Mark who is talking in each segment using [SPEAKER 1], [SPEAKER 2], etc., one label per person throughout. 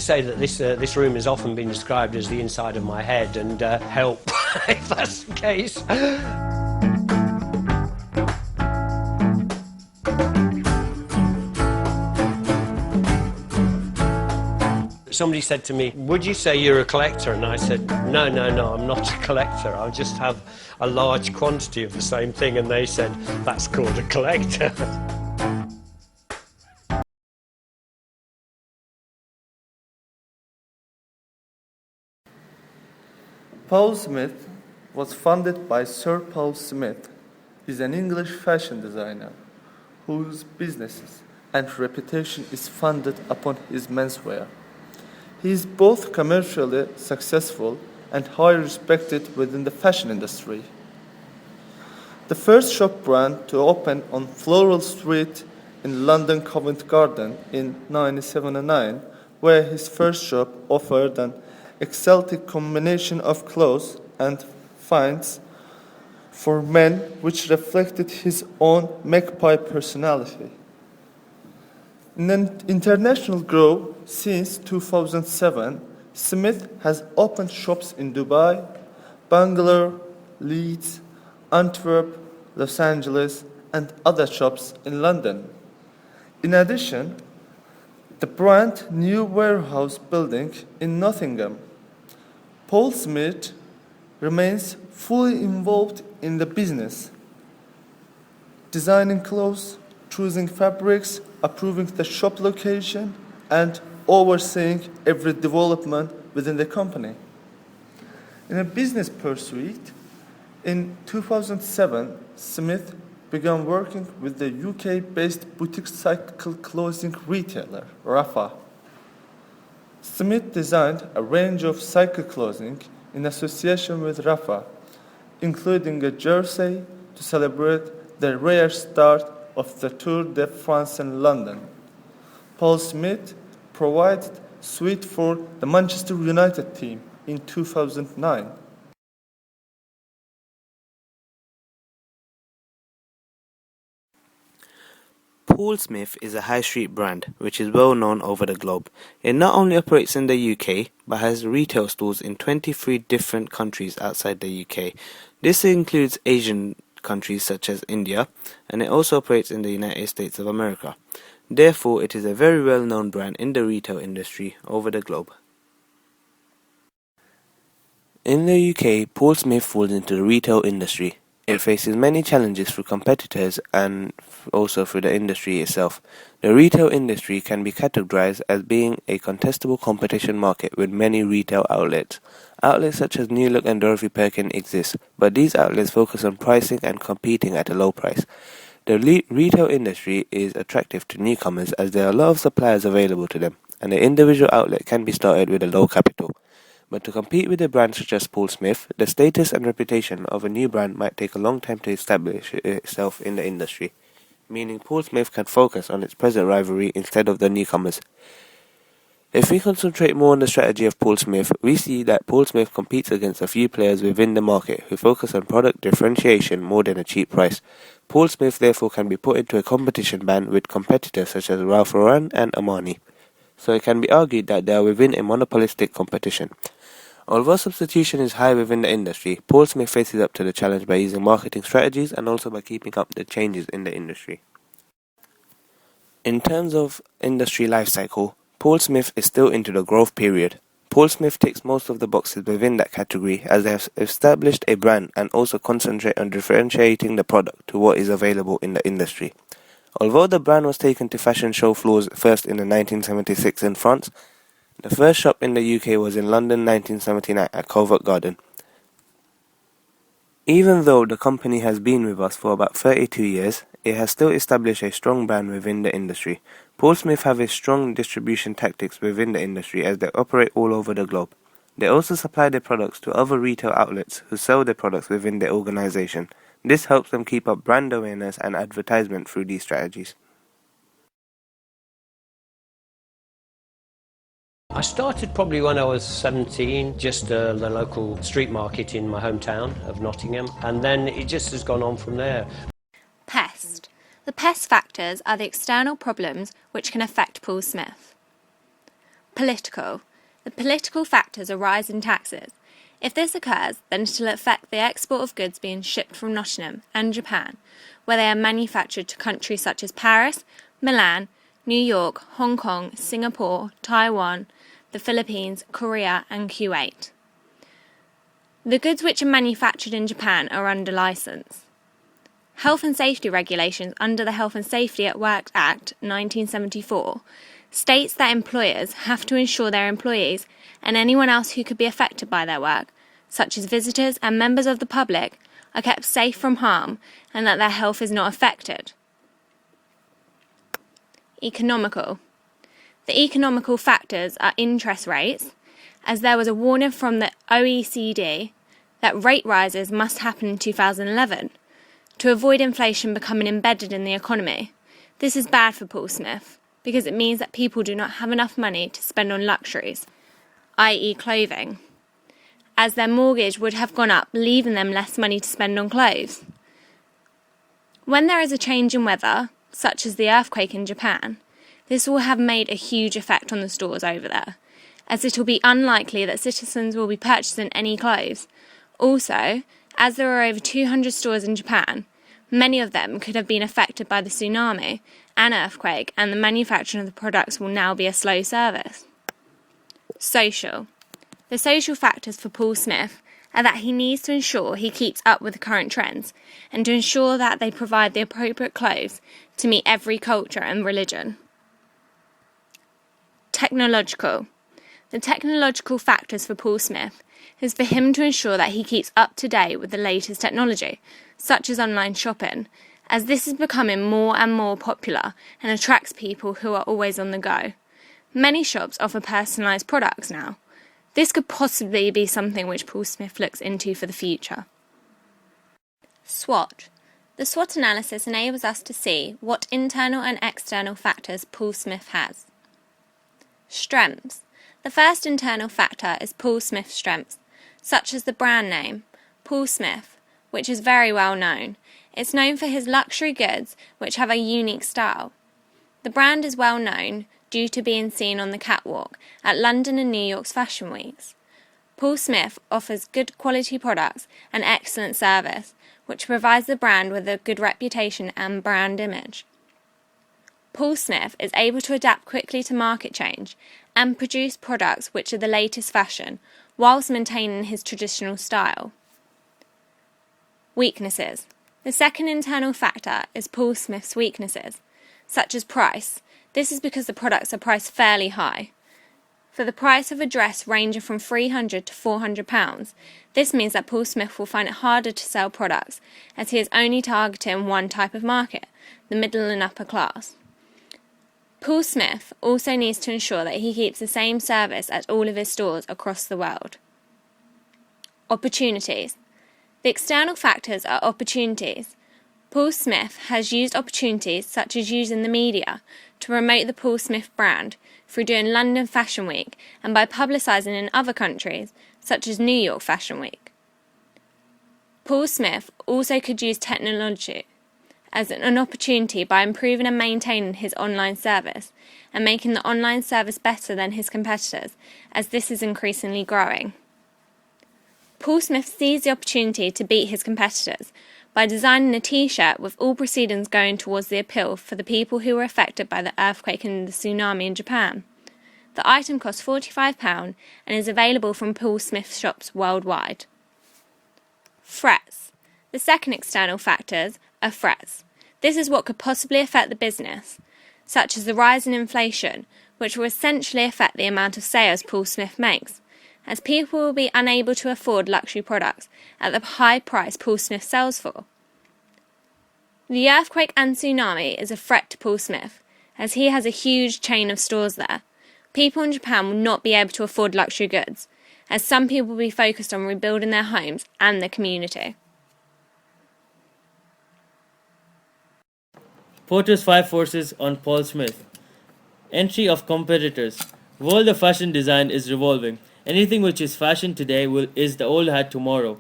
[SPEAKER 1] say that this room has often been described as the inside of my head, and help if that's the case. Somebody said to me, would you say you're a collector? And I said, no, I'm not a collector. I just have a large quantity of the same thing. And they said, that's called a collector.
[SPEAKER 2] Paul Smith was founded by Sir Paul Smith. He's an English fashion designer whose businesses and reputation is founded upon his menswear. He is both commercially successful and highly respected within the fashion industry. The first shop brand to open on Floral Street in London Covent Garden in 1979, where his first shop offered an eclectic combination of clothes and finds for men which reflected his own magpie personality. In an international growth since 2007, Smith has opened shops in Dubai, Bangalore, Leeds, Antwerp, Los Angeles, and other shops in London. In addition, the brand new warehouse building in Nottingham. Paul Smith remains fully involved in the business, designing clothes, choosing fabrics, approving the shop location, and overseeing every development within the company. In a business pursuit, in 2007, Smith began working with the UK-based boutique cycle clothing retailer, Rafa. Smith designed a range of cycle clothing in association with Rafa, including a jersey to celebrate the rare start of the Tour de France in London. Paul Smith provided suite for the Manchester United team in 2009.
[SPEAKER 3] Paul Smith is a high street brand which is well known over the globe. It not only operates in the UK but has retail stores in 23 different countries outside the UK. This includes Asian countries such as India, and it also operates in the United States of America. Therefore, it is a very well-known brand in the retail industry over the globe. In the UK, Paul Smith falls into the retail industry. It faces many challenges through competitors and also through the industry itself. The retail industry can be categorized as being a contestable competition market with many retail outlets. Outlets such as New Look and Dorothy Perkins exist, but these outlets focus on pricing and competing at a low price. The retail industry is attractive to newcomers as there are a lot of suppliers available to them, and the individual outlet can be started with a low capital. But to compete with a brand such as Paul Smith, the status and reputation of a new brand might take a long time to establish itself in the industry, meaning Paul Smith can focus on its present rivalry instead of the newcomers. If we concentrate more on the strategy of Paul Smith, we see that Paul Smith competes against a few players within the market who focus on product differentiation more than a cheap price. Paul Smith therefore can be put into a competition band with competitors such as Ralph Lauren and Armani. So it can be argued that they are within a monopolistic competition. Although substitution is high within the industry, Paul Smith faces up to the challenge by using marketing strategies and also by keeping up the changes in the industry. In terms of industry life cycle, Paul Smith is still into the growth period. Paul Smith ticks most of the boxes within that category as they have established a brand and also concentrate on differentiating the product to what is available in the industry. Although the brand was taken to fashion show floors first in 1976 in France, the first shop in the UK was in London 1979 at Covent Garden. Even though the company has been with us for about 32 years, it has still established a strong brand within the industry. Paul Smith have a strong distribution tactics within the industry as they operate all over the globe. They also supply their products to other retail outlets who sell their products within their organization. This helps them keep up brand awareness and advertisement through these strategies.
[SPEAKER 1] I started probably when I was 17, just the local street market in my hometown of Nottingham, and then it just has gone on from there.
[SPEAKER 4] Pest. The pest factors are the external problems which can affect Paul Smith. Political. The political factors are rise in taxes. If this occurs, then it will affect the export of goods being shipped from Nottingham and Japan, where they are manufactured to countries such as Paris, Milan, New York, Hong Kong, Singapore, Taiwan, the Philippines, Korea and Kuwait. The goods which are manufactured in Japan are under licence. Health and safety regulations under the Health and Safety at Work Act 1974 states that employers have to ensure their employees and anyone else who could be affected by their work, such as visitors and members of the public, are kept safe from harm and that their health is not affected. Economical. The economical factors are interest rates, as there was a warning from the OECD that rate rises must happen in 2011 to avoid inflation becoming embedded in the economy. This is bad for Paul Smith because it means that people do not have enough money to spend on luxuries, i.e. clothing, as their mortgage would have gone up, leaving them less money to spend on clothes. When there is a change in weather, such as the earthquake in Japan, this will have made a huge effect on the stores over there, as it will be unlikely that citizens will be purchasing any clothes. Also, as there are over 200 stores in Japan, many of them could have been affected by the tsunami and earthquake, and the manufacturing of the products will now be a slow service. Social. The social factors for Paul Smith are that he needs to ensure he keeps up with the current trends and to ensure that they provide the appropriate clothes to meet every culture and religion. Technological. The technological factors for Paul Smith is for him to ensure that he keeps up to date with the latest technology, such as online shopping, as this is becoming more and more popular and attracts people who are always on the go. Many shops offer personalised products now. This could possibly be something which Paul Smith looks into for the future. SWOT. The SWOT analysis enables us to see what internal and external factors Paul Smith has. Strengths. The first internal factor is Paul Smith's strengths, such as the brand name, Paul Smith, which is very well known. It's known for his luxury goods, which have a unique style. The brand is well known due to being seen on the catwalk at London and New York's fashion weeks. Paul Smith offers good quality products and excellent service, which provides the brand with a good reputation and brand image. Paul Smith is able to adapt quickly to market change and produce products which are the latest fashion, whilst maintaining his traditional style. Weaknesses. The second internal factor is Paul Smith's weaknesses, such as price. This is because the products are priced fairly high. For the price of a dress ranging from £300 to £400, this means that Paul Smith will find it harder to sell products, as he is only targeting one type of market, the middle and upper class. Paul Smith also needs to ensure that he keeps the same service at all of his stores across the world. Opportunities. The external factors are opportunities. Paul Smith has used opportunities such as using the media to promote the Paul Smith brand through doing London Fashion Week and by publicising in other countries such as New York Fashion Week. Paul Smith also could use technology as an opportunity by improving and maintaining his online service and making the online service better than his competitors, as this is increasingly growing. Paul Smith seized the opportunity to beat his competitors by designing a t-shirt with all proceedings going towards the appeal for the people who were affected by the earthquake and the tsunami in Japan. The item costs £45 and is available from Paul Smith shops worldwide. Threats. The second external factors are threats. This is what could possibly affect the business, such as the rise in inflation, which will essentially affect the amount of sales Paul Smith makes, as people will be unable to afford luxury products at the high price Paul Smith sells for. The earthquake and tsunami is a threat to Paul Smith, as he has a huge chain of stores there. People in Japan will not be able to afford luxury goods, as some people will be focused on rebuilding their homes and their community.
[SPEAKER 5] Porter's 5 forces on Paul Smith. Entry of competitors. World of fashion design is revolving. Anything which is fashion today is the old hat tomorrow.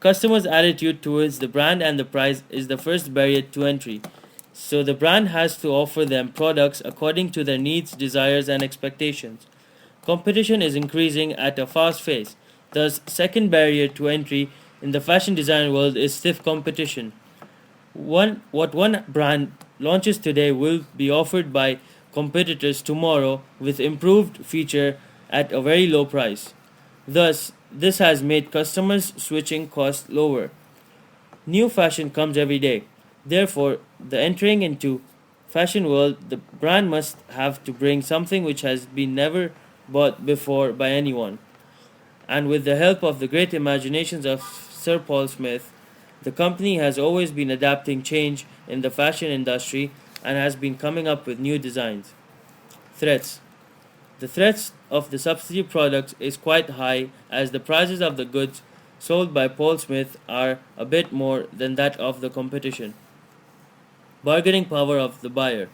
[SPEAKER 5] Customers' attitude towards the brand and the price is the first barrier to entry. So the brand has to offer them products according to their needs, desires, and expectations. Competition is increasing at a fast pace. Thus, second barrier to entry in the fashion design world is stiff competition. What one brand launches today will be offered by competitors tomorrow with improved feature at a very low price. Thus, this has made customers switching costs lower. New fashion comes every day. Therefore, the entering into fashion world, the brand must have to bring something which has been never bought before by anyone. And with the help of the great imaginations of Sir Paul Smith, the company has always been adapting change in the fashion industry and has been coming up with new designs. Threats. The threats of the substitute products is quite high as the prices of the goods sold by Paul Smith are a bit more than that of the competition. Bargaining power of the buyer.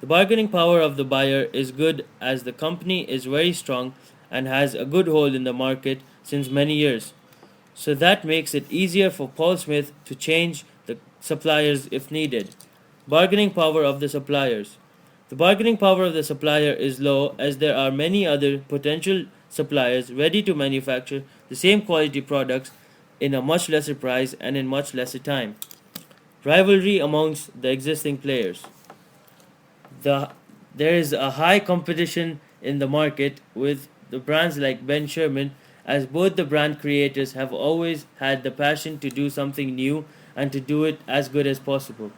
[SPEAKER 5] The bargaining power of the buyer is good as the company is very strong and has a good hold in the market since many years. So that makes it easier for Paul Smith to change the suppliers if needed. Bargaining power of the suppliers. The bargaining power of the supplier is low as there are many other potential suppliers ready to manufacture the same quality products in a much lesser price and in much lesser time. Rivalry amongst the existing players. There is a high competition in the market with the brands like Ben Sherman, as both the brand creators have always had the passion to do something new and to do it as good as possible.